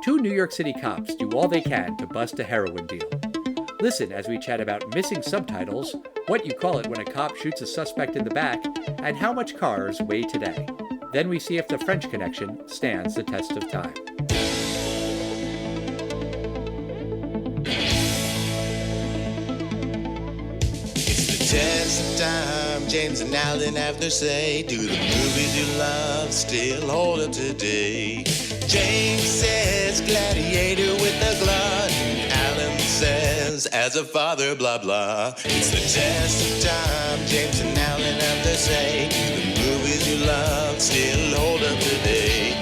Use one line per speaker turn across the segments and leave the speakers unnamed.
Two New York City cops do all they can to bust a heroin deal. Listen as we chat about missing subtitles, what you call it when a cop shoots a suspect in the back, and how much cars weigh today. Then we see if the French Connection stands the test of time.
Test of time, James and Alan have their say. Do the movies you love still hold up today? James says Gladiator with a glut. Alan says as a father, blah blah. It's the test of time, James and Alan have their say. Do the movies you love still hold up today?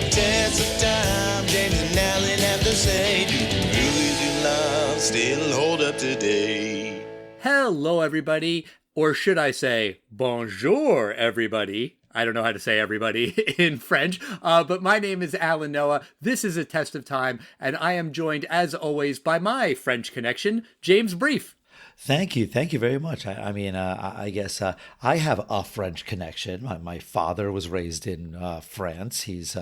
Test of time, James and Alan have their say. Do the movies you love still hold up today?
Hello, everybody. Or should I say, bonjour, everybody. I don't know how to say everybody in French, but my name is Alan Noah. This is A Test of Time, and I am joined, as always, by my French connection, James Brief.
Thank you. Thank you very much. I guess I have a French connection. My father was raised in France. He's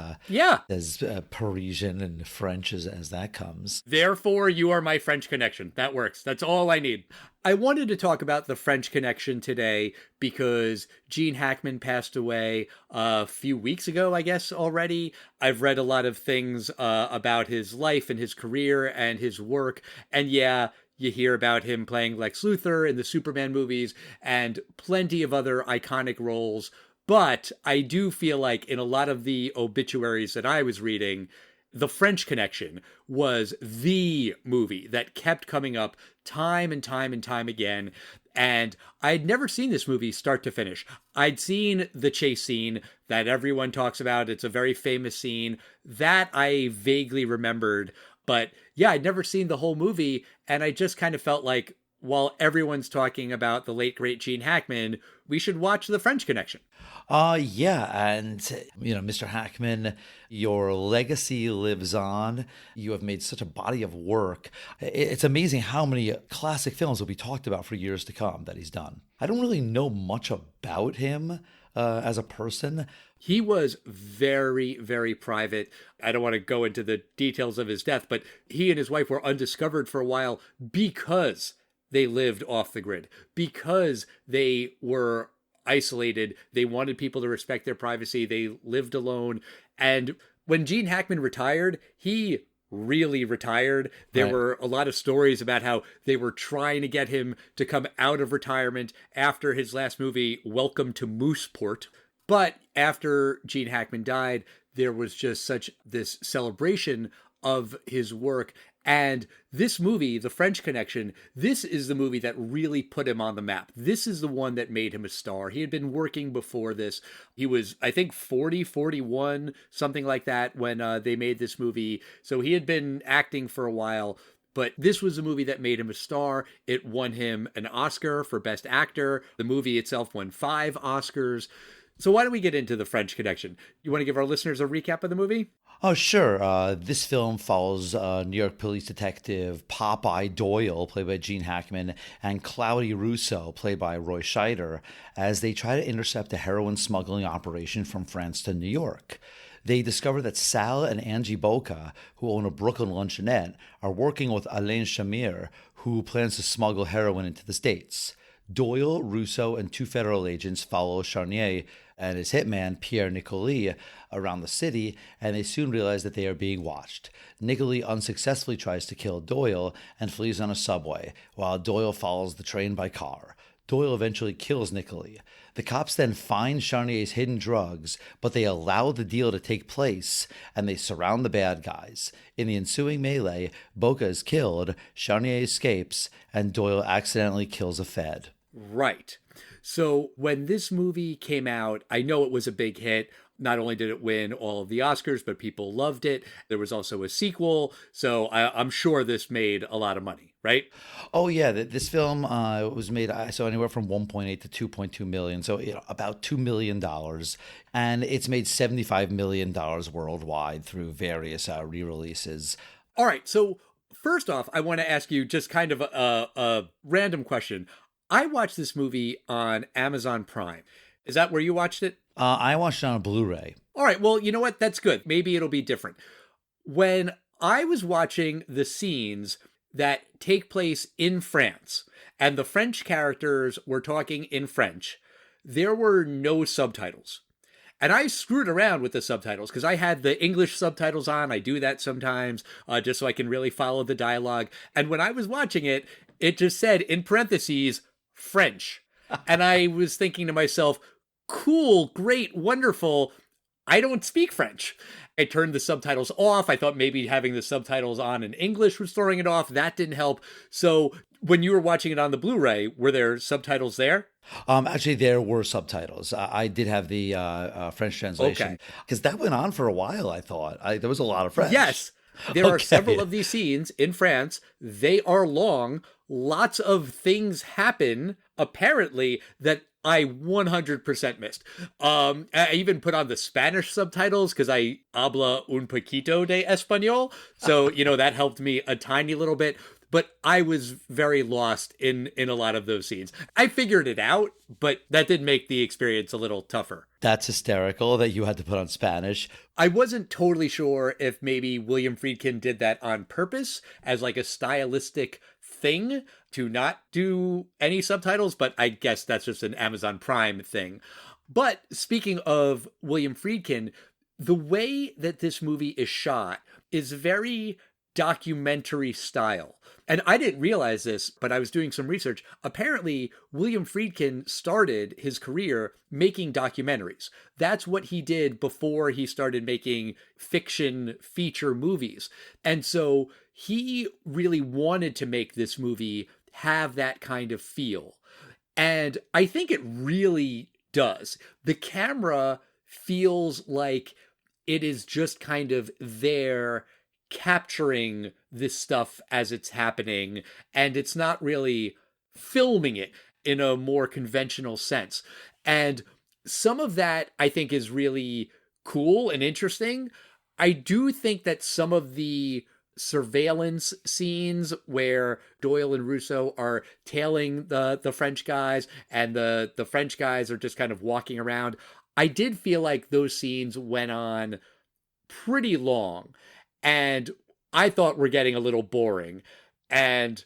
as Parisian and French as that comes.
Therefore, you are my French connection. That works. That's all I need. I wanted to talk about the French Connection today because Gene Hackman passed away a few weeks ago, I guess, already. I've read a lot of things about his life and his career and his work. And yeah, you hear about him playing Lex Luthor in the Superman movies and plenty of other iconic roles. But I do feel like in a lot of the obituaries that I was reading, The French Connection was the movie that kept coming up time and time and time again. And I'd never seen this movie start to finish. I'd seen the chase scene that everyone talks about. It's a very famous scene that I vaguely remembered. But yeah, I'd never seen the whole movie, and I just kind of felt like, while everyone's talking about the late, great Gene Hackman, we should watch The French Connection.
Yeah, and, Mr. Hackman, your legacy lives on. You have made such a body of work. It's amazing how many classic films will be talked about for years to come that he's done. I don't really know much about him as a person.
He was very, very private. I don't want to go into the details of his death, but he and his wife were undiscovered for a while because they lived off the grid, because they were isolated. They wanted people to respect their privacy. They lived alone. And when Gene Hackman retired, he really retired. There were a lot of stories about how they were trying to get him to come out of retirement after his last movie, Welcome to Mooseport. But after Gene Hackman died, there was just such this celebration of his work. And this movie, The French Connection, this is the movie that really put him on the map. This is the one that made him a star. He had been working before this. He was, I think, 40, 41, something like that when they made this movie. So he had been acting for a while. But this was a movie that made him a star. It won him an Oscar for Best Actor. The movie itself won 5 Oscars. So why don't we get into The French Connection? You want to give our listeners a recap of the movie?
Oh, sure. This film follows New York police detective Popeye Doyle, played by Gene Hackman, and Cloudy Rousseau, played by Roy Scheider, as they try to intercept a heroin smuggling operation from France to New York. They discover that Sal and Angie Boca, who own a Brooklyn luncheonette, are working with Alain Shamir, who plans to smuggle heroin into the States. Doyle, Rousseau, and 2 federal agents follow Charnier and his hitman, Pierre Nicoli, around the city, and they soon realize that they are being watched. Nicoli unsuccessfully tries to kill Doyle and flees on a subway, while Doyle follows the train by car. Doyle eventually kills Nicoli. The cops then find Charnier's hidden drugs, but they allow the deal to take place, and they surround the bad guys. In the ensuing melee, Boca is killed, Charnier escapes, and Doyle accidentally kills a Fed.
Right. So when this movie came out, I know it was a big hit. Not only did it win all of the Oscars, but people loved it. There was also a sequel. So I'm sure this made a lot of money, right?
Oh, yeah. This film was made, anywhere from 1.8 to 2.2 million. So about $2 million. And it's made $75 million worldwide through various re-releases.
All right. So first off, I want to ask you just kind of a random question. I watched this movie on Amazon Prime. Is that where you watched it?
I watched it on a Blu-ray.
All right. Well, you know what? That's good. Maybe it'll be different. When I was watching the scenes that take place in France, and the French characters were talking in French. There were no subtitles. And I screwed around with the subtitles because I had the English subtitles on. I do that sometimes just so I can really follow the dialogue. And when I was watching it, it just said in parentheses, French. And I was thinking to myself, cool, great, wonderful. I don't speak French. I turned the subtitles off. I thought maybe having the subtitles on in English was throwing it off. That didn't help. So when you were watching it on the Blu-ray, were there subtitles there?
Actually, there were subtitles. I did have the French translation because that went on for a while. I thought there was a lot of French.
Yes, there are several of these scenes in France. They are long. Lots of things happen, apparently, that I 100% missed. I even put on the Spanish subtitles because I habla un poquito de español. So, that helped me a tiny little bit. But I was very lost in a lot of those scenes. I figured it out, but that did make the experience a little tougher.
That's hysterical that you had to put on Spanish.
I wasn't totally sure if maybe William Friedkin did that on purpose as like a stylistic thing to not do any subtitles, but I guess that's just an Amazon Prime thing. But speaking of William Friedkin, the way that this movie is shot is very documentary style. And I didn't realize this, but I was doing some research. Apparently, William Friedkin started his career making documentaries. That's what he did before he started making fiction feature movies. And so he really wanted to make this movie have that kind of feel. And I think it really does. The camera feels like it is just kind of there capturing this stuff as it's happening, and it's not really filming it in a more conventional sense. And some of that I think is really cool and interesting. I do think that some of the surveillance scenes where Doyle and Russo are tailing the French guys and the French guys are just kind of walking around, I did feel like those scenes went on pretty long. And I thought we're getting a little boring. And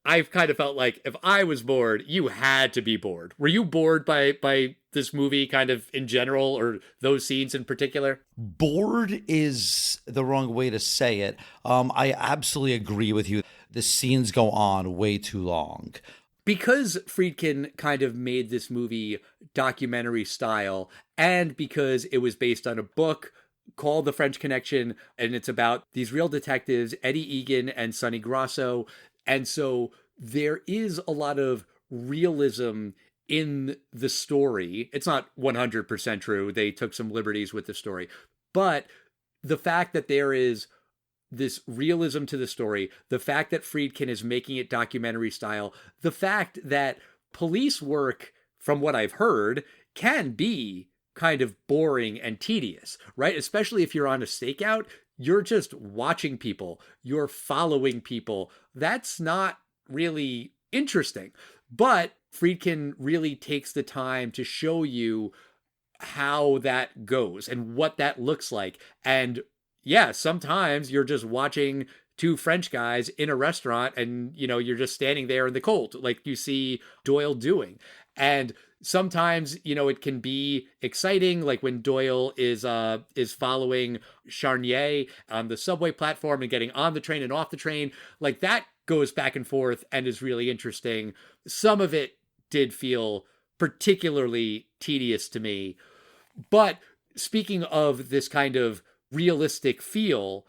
I've kind of felt like if I was bored, you had to be bored. Were you bored by this movie kind of in general, or those scenes in particular?
Bored is the wrong way to say it. I absolutely agree with you. The scenes go on way too long.
Because Friedkin kind of made this movie documentary style, and because it was based on a book called The French Connection, and it's about these real detectives, Eddie Egan and Sonny Grasso. And so there is a lot of realism in the story. It's not 100% true. They took some liberties with the story. But the fact that there is this realism to the story, the fact that Friedkin is making it documentary style, the fact that police work, from what I've heard, can be kind of boring and tedious, right? Especially if you're on a stakeout, you're just watching people, you're following people. That's not really interesting. But Friedkin really takes the time to show you how that goes and what that looks like. And yeah, sometimes you're just watching two French guys in a restaurant and, you're just standing there in the cold, like you see Doyle doing. And sometimes, it can be exciting, like when Doyle is following Charnier on the subway platform and getting on the train and off the train. Like that goes back and forth and is really interesting. Some of it did feel particularly tedious to me. But speaking of this kind of realistic feel,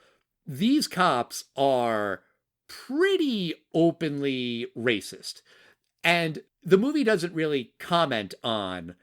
these cops are pretty openly racist. And the movie doesn't really comment on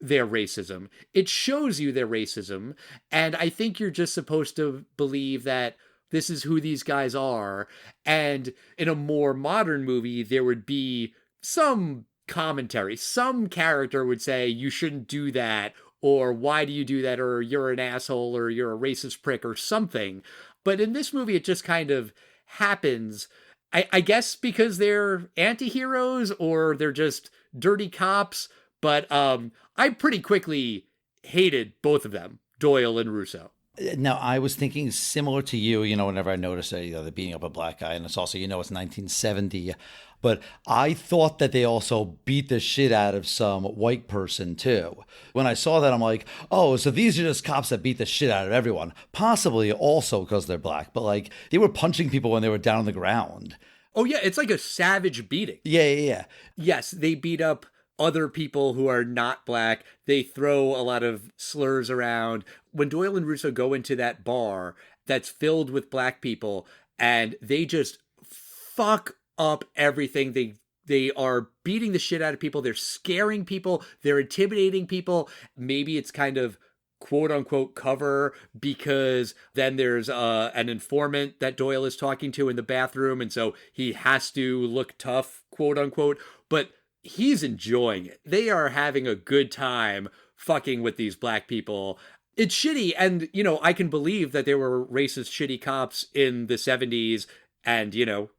their racism. It shows you their racism. And I think you're just supposed to believe that this is who these guys are. And in a more modern movie, there would be some commentary. Some character would say, you shouldn't do that, or why do you do that, or you're an asshole, or you're a racist prick, or something. But in this movie, it just kind of happens. I guess because they're anti-heroes or they're just dirty cops. But I pretty quickly hated both of them, Doyle and Russo.
Now, I was thinking similar to you, whenever I notice they're beating up a black guy, and it's also, it's 1970. But I thought that they also beat the shit out of some white person too. When I saw that, I'm like, oh, so these are just cops that beat the shit out of everyone. Possibly also because they're black, but like they were punching people when they were down on the ground.
Oh, yeah, it's like a savage beating.
Yeah.
Yes, they beat up other people who are not black. They throw a lot of slurs around. When Doyle and Russo go into that bar that's filled with black people and they just fuck up everything. They are beating the shit out of people. They're scaring people. They're intimidating people. Maybe it's kind of quote unquote cover because then there's an informant that Doyle is talking to in the bathroom. And so he has to look tough, quote unquote. But he's enjoying it. They are having a good time fucking with these black people. It's shitty. And, I can believe that there were racist, shitty cops in the 70s and,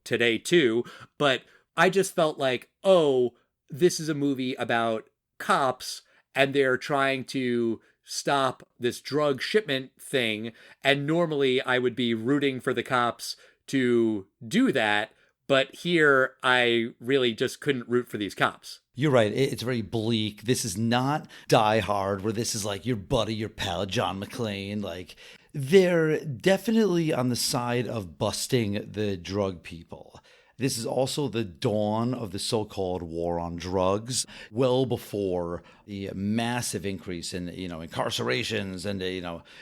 today too. But I just felt like, oh, this is a movie about cops and they're trying to stop this drug shipment thing. And normally I would be rooting for the cops to do that. But here, I really just couldn't root for these cops.
You're right. It's very bleak. This is not Die Hard, where this is like your buddy, your pal, John McClane. Like, they're definitely on the side of busting the drug people. This is also the dawn of the so-called war on drugs, well before the massive increase in, incarcerations and,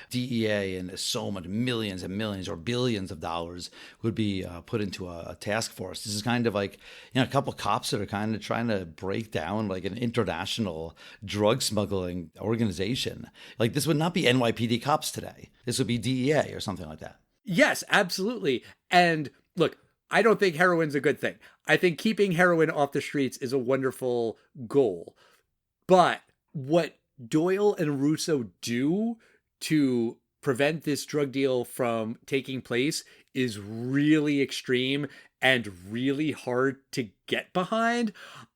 DEA and so much millions and millions or billions of dollars would be put into a task force. This is kind of like, a couple of cops that are kind of trying to break down like an international drug smuggling organization. Like this would not be NYPD cops today. This would be DEA or something like that.
Yes, absolutely. And look, I don't think heroin's a good thing. I think keeping heroin off the streets is a wonderful goal. But what Doyle and Russo do to prevent this drug deal from taking place is really extreme and really hard to get behind.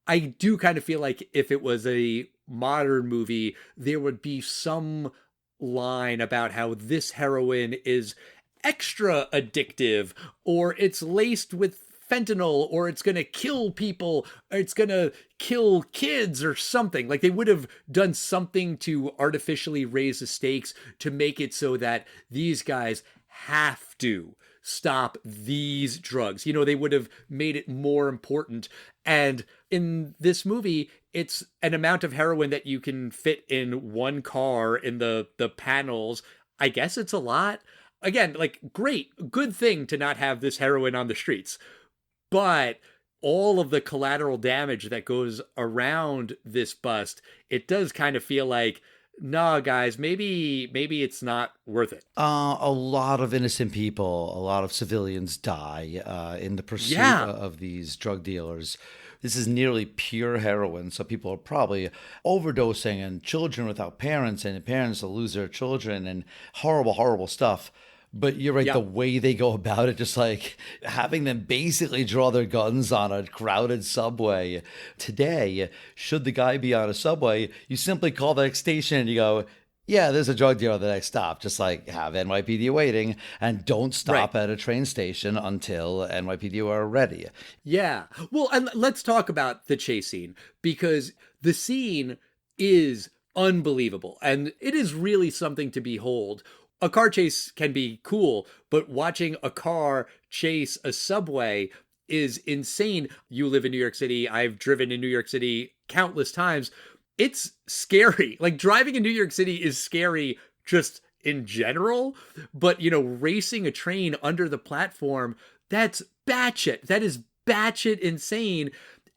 I do kind of feel like if it was a modern movie, there would be some line about how this heroin is extra addictive, or it's laced with fentanyl, or it's going to kill people, or it's going to kill kids or something. Like they would have done something to artificially raise the stakes to make it so that these guys have to stop these drugs. They would have made it more important. And in this movie, it's an amount of heroin that you can fit in one car in the panels. I guess it's a lot. Again, like, great, good thing to not have this heroin on the streets. But all of the collateral damage that goes around this bust, it does kind of feel like, nah, guys, maybe it's not worth it.
A lot of innocent people, a lot of civilians die in the pursuit of these drug dealers. This is nearly pure heroin, so people are probably overdosing, and children without parents, and parents will lose their children, and horrible, horrible stuff. But you're right, the way they go about it, just like having them basically draw their guns on a crowded subway. Today, should the guy be on a subway, you simply call the next station and you go, yeah, there's a drug dealer at the next stop. Just like have NYPD waiting and don't stop at a train station until NYPD are ready.
Yeah. Well, and let's talk about the chase scene, because the scene is unbelievable and it is really something to behold. A car chase can be cool, but watching a car chase a subway is insane. You live in New York City. I've driven in New York City countless times. It's scary. Like, driving in New York City is scary just in general. But, racing a train under the platform, that's batshit. That is batshit insane.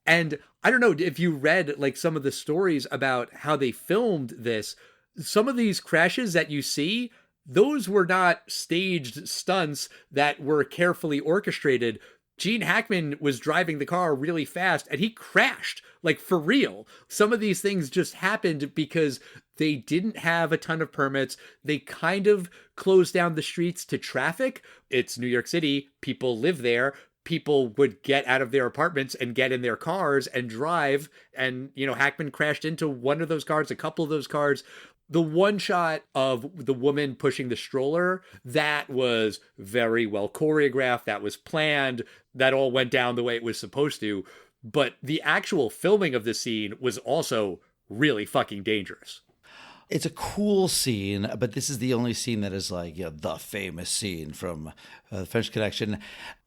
And I don't know if you read like some of the stories about how they filmed this. Some of these crashes that you see, those were not staged stunts that were carefully orchestrated. Gene Hackman was driving the car really fast and he crashed, like for real. Some of these things just happened because they didn't have a ton of permits. They kind of closed down the streets to traffic. It's New York City. People live there. People would get out of their apartments and get in their cars and drive. And, Hackman crashed into one of those cars, a couple of those cars. The one shot of the woman pushing the stroller, that was very well choreographed. That was planned. That all went down the way it was supposed to. But the actual filming of this scene was also really fucking dangerous.
It's a cool scene, but this is the only scene that is like, the famous scene from The French Connection.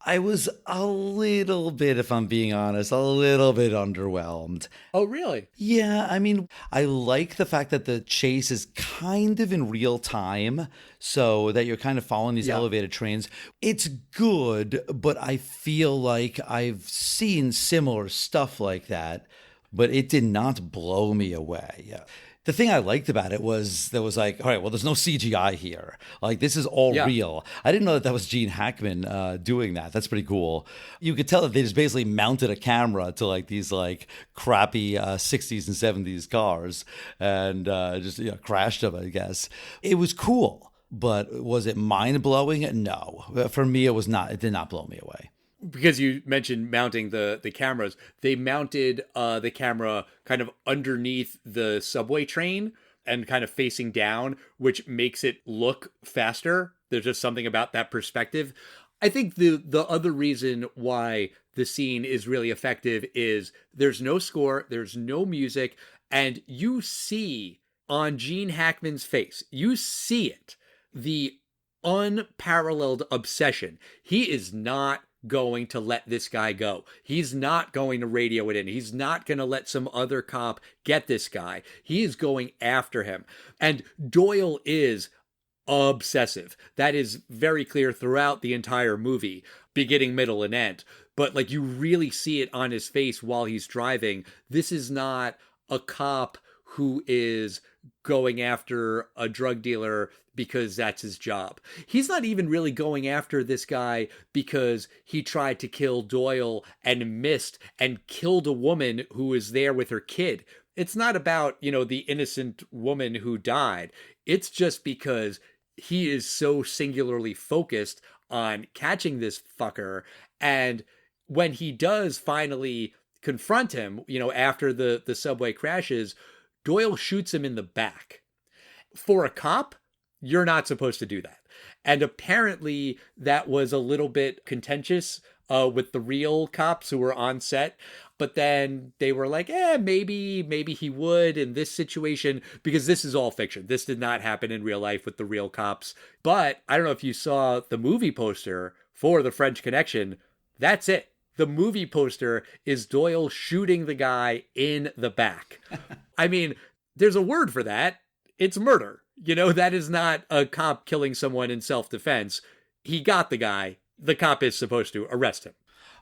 I was a little bit, if I'm being honest, a little bit underwhelmed.
Oh, really?
Yeah, I mean, I like the fact that the chase is kind of in real time, so that you're kind of following these elevated trains. It's good, but I feel like I've seen similar stuff like that, but it did not blow me away. Yeah. The thing I liked about it was there was like, all right, well, there's no CGI here. Like, this is all real. I didn't know that was Gene Hackman doing that. That's pretty cool. You could tell that they just basically mounted a camera to like these like crappy 60s and 70s cars and just crashed them, I guess. It was cool, but was it mind-blowing? No. For me, it was not. It did not blow me away.
Because you mentioned mounting the cameras, they mounted the camera kind of underneath the subway train and kind of facing down, which makes it look faster. There's just something about that perspective. I think the other reason why the scene is really effective is there's no score, there's no music, and you see on Gene Hackman's face, you see it, the unparalleled obsession. He is not going to let this guy go. He's not going to radio it in. He's not going to let some other cop get this guy. He is going after him. And Doyle is obsessive. That is very clear throughout the entire movie, beginning, middle, and end. But like, you really see it on his face while he's driving. This is not a cop who is going after a drug dealer because that's his job. He's not even really going after this guy because he tried to kill Doyle and missed and killed a woman who was there with her kid. It's not about, the innocent woman who died. It's just because he is so singularly focused on catching this fucker. And when he does finally confront him, after the subway crashes, Doyle shoots him in the back. For a cop, you're not supposed to do that. And apparently that was a little bit contentious with the real cops who were on set. But then they were like, maybe he would in this situation, because this is all fiction. This did not happen in real life with the real cops. But I don't know if you saw the movie poster for The French Connection. That's it. The movie poster is Doyle shooting the guy in the back. I mean, there's a word for that. It's murder. That is not a cop killing someone in self-defense. He got the guy. The cop is supposed to arrest him.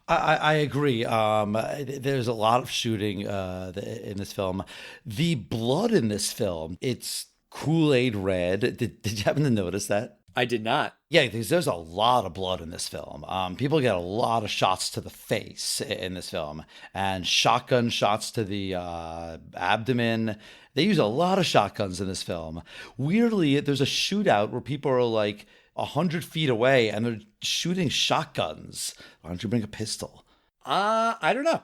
I agree. There's a lot of shooting in this film. The blood in this film, it's Kool-Aid red. Did you happen to notice that?
I did not.
Yeah, there's a lot of blood in this film. People get a lot of shots to the face in this film, and shotgun shots to the abdomen. They use a lot of shotguns in this film. Weirdly, there's a shootout where people are like 100 feet away and they're shooting shotguns. Why don't you bring a pistol?
I don't know.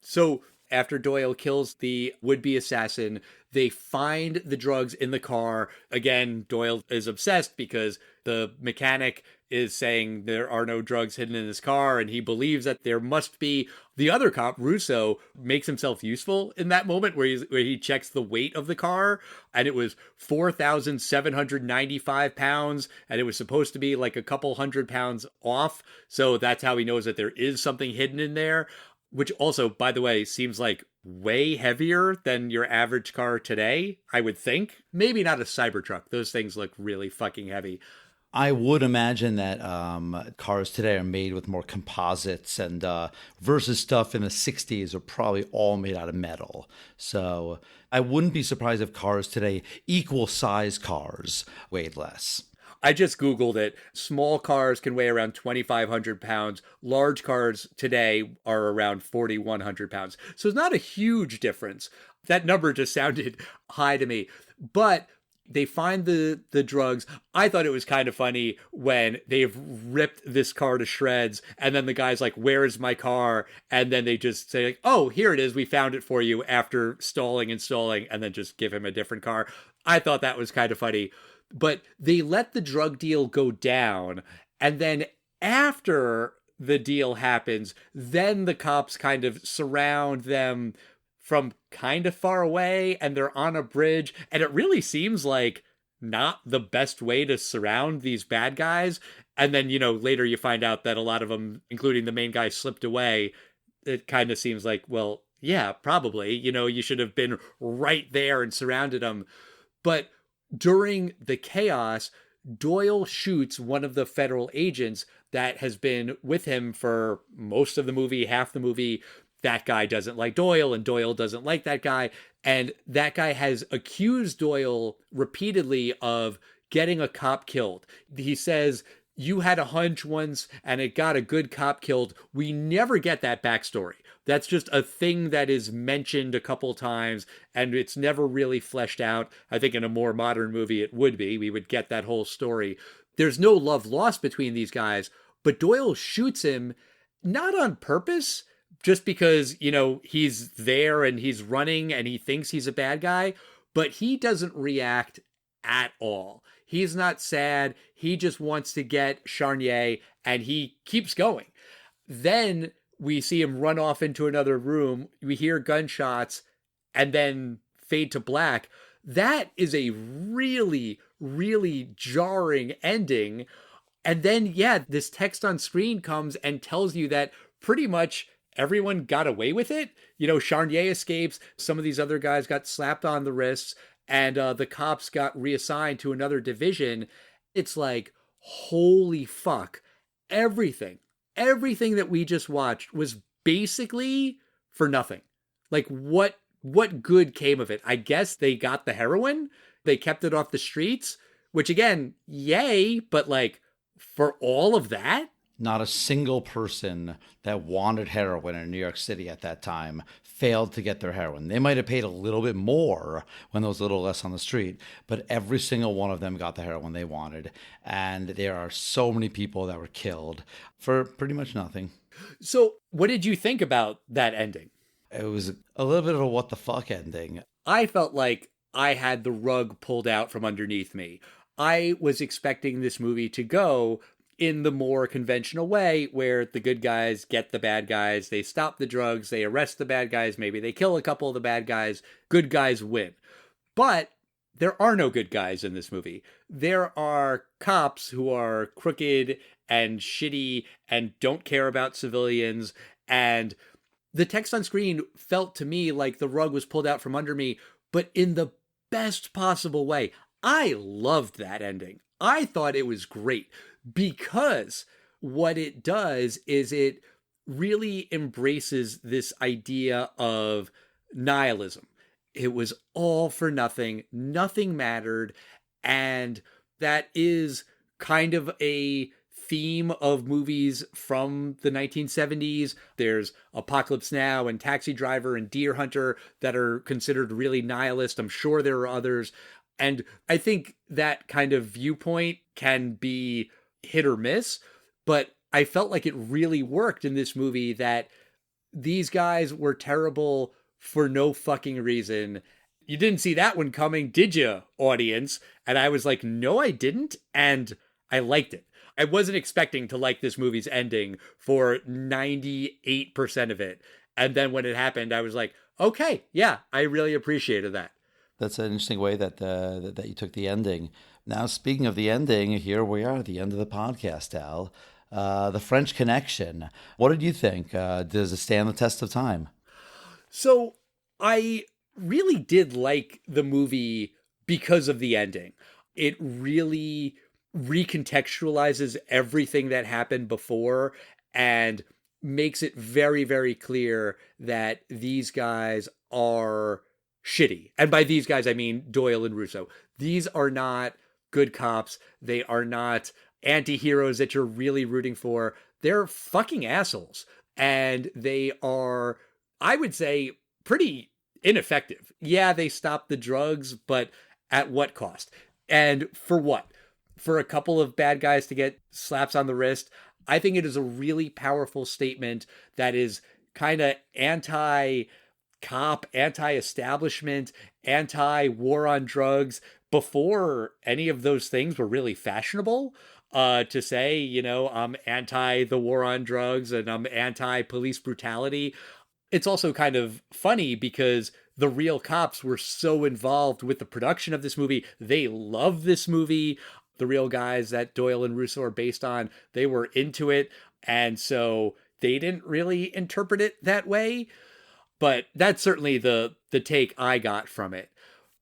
So after Doyle kills the would-be assassin, they find the drugs in the car. Again, Doyle is obsessed because the mechanic is saying there are no drugs hidden in his car, and he believes that there must be. The other cop, Russo, makes himself useful in that moment where he checks the weight of the car, and it was 4,795 pounds, and it was supposed to be like a couple hundred pounds off. So that's how he knows that there is something hidden in there, which also, by the way, seems like way heavier than your average car today, I would think. Maybe not a Cybertruck. Those things look really fucking heavy.
I would imagine that cars today are made with more composites, and versus stuff in the 60s are probably all made out of metal. So I wouldn't be surprised if cars today, equal size cars, weighed less.
I just Googled it. Small cars can weigh around 2,500 pounds. Large cars today are around 4,100 pounds. So it's not a huge difference. That number just sounded high to me. But they find the drugs. I thought it was kind of funny when they've ripped this car to shreds, and then the guy's like, "Where is my car?" And then they just say, like, "Oh, here it is. We found it for you," after stalling and stalling, and then just give him a different car. I thought that was kind of funny. But they let the drug deal go down. And then after the deal happens, then the cops kind of surround them from kind of far away, and they're on a bridge. And it really seems like not the best way to surround these bad guys. And then, later you find out that a lot of them, including the main guy, slipped away. It kind of seems like, well, yeah, probably, you should have been right there and surrounded them. But during the chaos, Doyle shoots one of the federal agents that has been with him for most of the movie, half the movie. That guy doesn't like Doyle, and Doyle doesn't like that guy. And that guy has accused Doyle repeatedly of getting a cop killed. He says, you had a hunch once and it got a good cop killed. We never get that backstory. That's just a thing that is mentioned a couple times, and it's never really fleshed out. I think in a more modern movie it would be. We would get that whole story. There's no love lost between these guys, but Doyle shoots him not on purpose, just because, he's there and he's running and he thinks he's a bad guy, but he doesn't react at all. He's not sad. He just wants to get Charnier, and he keeps going. Then we see him run off into another room. We hear gunshots and then fade to black. That is a really, really jarring ending. And then, this text on screen comes and tells you that pretty much everyone got away with it. Charnier escapes. Some of these other guys got slapped on the wrists, and the cops got reassigned to another division. It's like, holy fuck. Everything that we just watched was basically for nothing. Like, what good came of it? I guess they got the heroin. They kept it off the streets, which again, yay, but like, for all of that?
Not a single person that wanted heroin in New York City at that time failed to get their heroin. They might have paid a little bit more when there was a little less on the street, but every single one of them got the heroin they wanted. And there are so many people that were killed for pretty much nothing.
So what did you think about that ending?
It was a little bit of a what the fuck ending.
I felt like I had the rug pulled out from underneath me. I was expecting this movie to go in the more conventional way, where the good guys get the bad guys, they stop the drugs, they arrest the bad guys, maybe they kill a couple of the bad guys, good guys win. But there are no good guys in this movie. There are cops who are crooked and shitty and don't care about civilians, and the text on screen felt to me like the rug was pulled out from under me, but in the best possible way. I loved that ending. I thought it was great, because what it does is it really embraces this idea of nihilism. It was all for nothing. Nothing mattered. And that is kind of a theme of movies from the 1970s. There's Apocalypse Now and Taxi Driver and Deer Hunter that are considered really nihilist. I'm sure there are others. And I think that kind of viewpoint can be hit or miss, but I felt like it really worked in this movie, that these guys were terrible for no fucking reason. You didn't see that one coming, did you, audience? And I was like, no, I didn't. And I liked it. I wasn't expecting to like this movie's ending for 98% of it. And then when it happened, I was like, okay, yeah, I really appreciated that.
That's an interesting way that that you took the ending. Now, speaking of the ending, here we are at the end of the podcast, Al. The French Connection. What did you think? Does it stand the test of time?
So I really did like the movie because of the ending. It really recontextualizes everything that happened before and makes it very, very clear that these guys are shitty. And by these guys, I mean Doyle and Russo. These are not good cops. They are not anti-heroes that you're really rooting for. They're fucking assholes. And they are, I would say, pretty ineffective. Yeah, they stopped the drugs, but at what cost? And for what? For a couple of bad guys to get slaps on the wrist? I think it is a really powerful statement that is kind of anti anti-cop, anti-establishment, anti-war on drugs before any of those things were really fashionable. To say, I'm anti the war on drugs and I'm anti police brutality. It's also kind of funny because the real cops were so involved with the production of this movie. They love this movie. The real guys that Doyle and Russo are based on, they were into it. And so they didn't really interpret it that way. But that's certainly the take I got from it.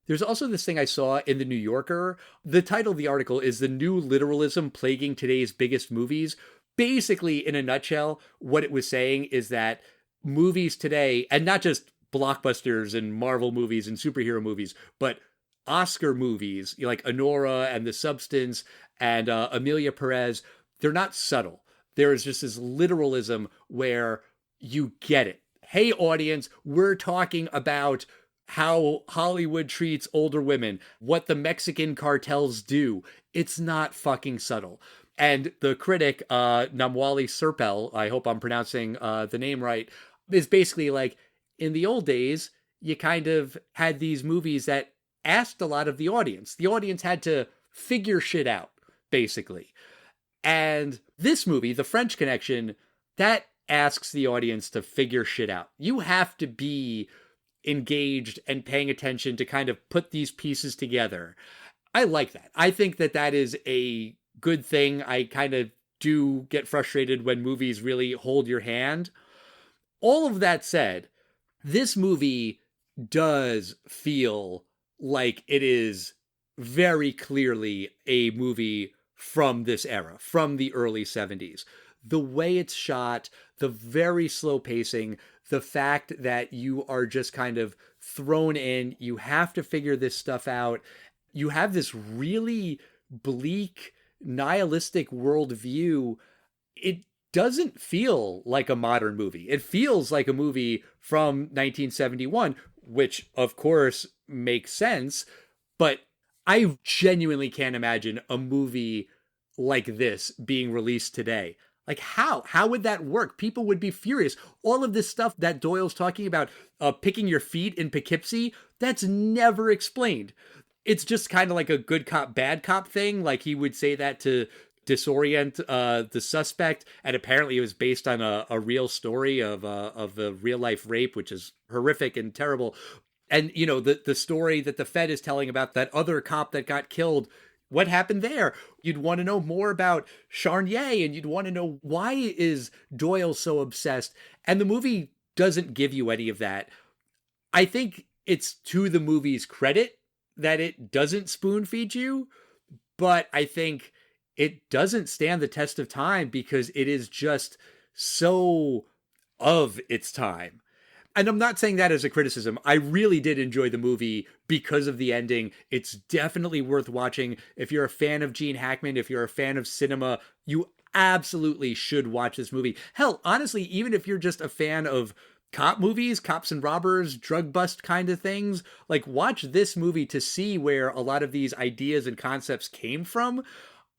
There's also this thing I saw in the New Yorker. The title of the article is "The New Literalism Plaguing Today's Biggest Movies." Basically, in a nutshell, what it was saying is that movies today, and not just blockbusters and Marvel movies and superhero movies, but Oscar movies, like Anora and The Substance and Amelia Perez, they're not subtle. There is just this literalism where you get it. Hey, audience, we're talking about how Hollywood treats older women, what the Mexican cartels do. It's not fucking subtle. And the critic, Namwali Serpel, I hope I'm pronouncing the name right, is basically like, in the old days, you kind of had these movies that asked a lot of the audience. The audience had to figure shit out, basically. And this movie, The French Connection, that asks the audience to figure shit out. You have to be engaged and paying attention to kind of put these pieces together. I like that. I think that that is a good thing. I kind of do get frustrated when movies really hold your hand. All of that said, this movie does feel like it is very clearly a movie from this era, from the early 70s. The way it's shot, the very slow pacing, the fact that you are just kind of thrown in, you have to figure this stuff out. You have this really bleak, nihilistic worldview. It doesn't feel like a modern movie. It feels like a movie from 1971, which of course makes sense, but I genuinely can't imagine a movie like this being released today. Like how? How would that work? People would be furious. All of this stuff that Doyle's talking about, picking your feet in Poughkeepsie, that's never explained. It's just kind of like a good cop, bad cop thing. Like he would say that to disorient the suspect, and apparently it was based on a real story of a real life rape, which is horrific and terrible. And the story that the Fed is telling about that other cop that got killed. What happened there? You'd want to know more about Charnier, and you'd want to know why is Doyle so obsessed. And the movie doesn't give you any of that. I think it's to the movie's credit that it doesn't spoon feed you, but I think it doesn't stand the test of time because it is just so of its time. And I'm not saying that as a criticism. I really did enjoy the movie because of the ending. It's definitely worth watching. If you're a fan of Gene Hackman, if you're a fan of cinema, you absolutely should watch this movie. Hell, honestly, even if you're just a fan of cop movies, cops and robbers, drug bust kind of things, like watch this movie to see where a lot of these ideas and concepts came from.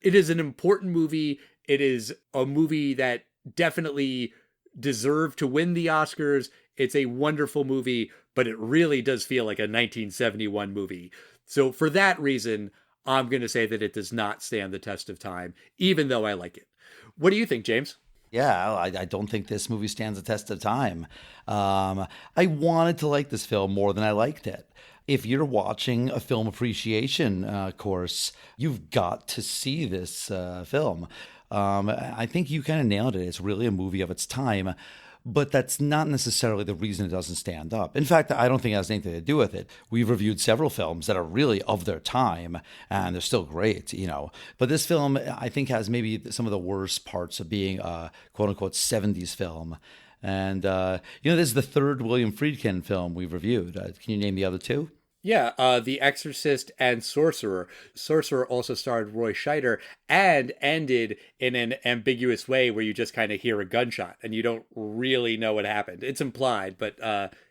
It is an important movie. It is a movie that definitely deserved to win the Oscars. It's a wonderful movie, but it really does feel like a 1971 movie. So for that reason, I'm going to say that it does not stand the test of time, even though I like it. What do you think, James?
Yeah, I don't think this movie stands the test of time. I wanted to like this film more than I liked it. If you're watching a film appreciation course, you've got to see this film. I think you kind of nailed it. It's really a movie of its time. But that's not necessarily the reason it doesn't stand up. In fact, I don't think it has anything to do with it. We've reviewed several films that are really of their time, and they're still great, But this film, I think, has maybe some of the worst parts of being a quote-unquote 70s film. And, this is the third William Friedkin film we've reviewed. Can you name the other two?
Yeah, The Exorcist and Sorcerer. Sorcerer also starred Roy Scheider and ended in an ambiguous way where you just kind of hear a gunshot and you don't really know what happened. It's implied, but,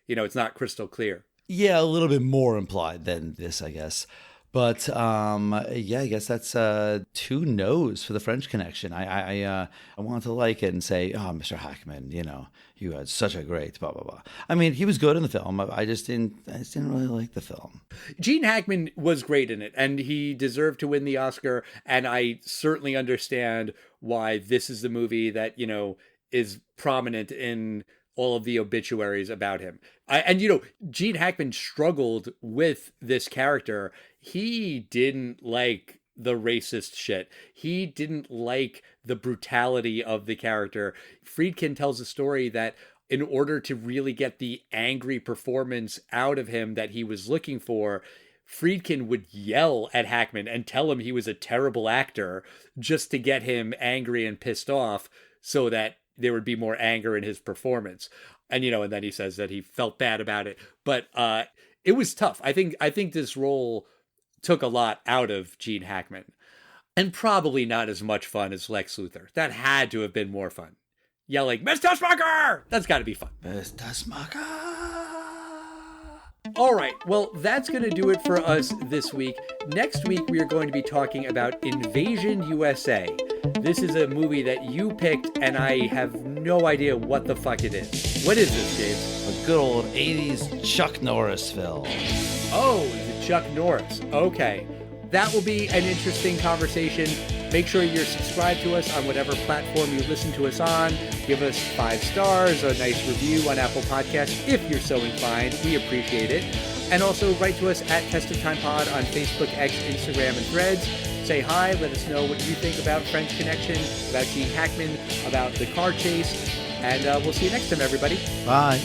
it's not crystal clear.
Yeah, a little bit more implied than this, I guess. But yeah, I guess that's 2 no's for the French Connection. I want to like it and say, oh, Mr. Hackman, you had such a great blah blah blah. I mean, he was good in the film. I just didn't really like the film.
Gene Hackman was great in it, and he deserved to win the Oscar. And I certainly understand why this is the movie that is prominent in all of the obituaries about him. Gene Hackman struggled with this character. He didn't like the racist shit. He didn't like the brutality of the character. Friedkin tells a story that in order to really get the angry performance out of him that he was looking for, Friedkin would yell at Hackman and tell him he was a terrible actor just to get him angry and pissed off so that there would be more anger in his performance. And then he says that he felt bad about it. But it was tough. I think this role took a lot out of Gene Hackman. And probably not as much fun as Lex Luthor. That had to have been more fun. Yelling, Mr. Smucker! That's got to be fun.
Mr. Smucker!
All right, well, that's going to do it for us this week. Next week, we are going to be talking about Invasion USA. This is a movie that you picked, and I have no idea what the fuck it is. What is this, James?
A good old 80s Chuck Norris film.
Oh, the Chuck Norris. Okay. That will be an interesting conversation. Make sure you're subscribed to us on whatever platform you listen to us on. Give us 5 stars, a nice review on Apple Podcasts if you're so inclined. We appreciate it. And also write to us at Test of Time Pod on Facebook, X, Instagram, and Threads. Say hi, let us know what you think about French Connection, about Gene Hackman, about the car chase. And we'll see you next time, everybody.
Bye.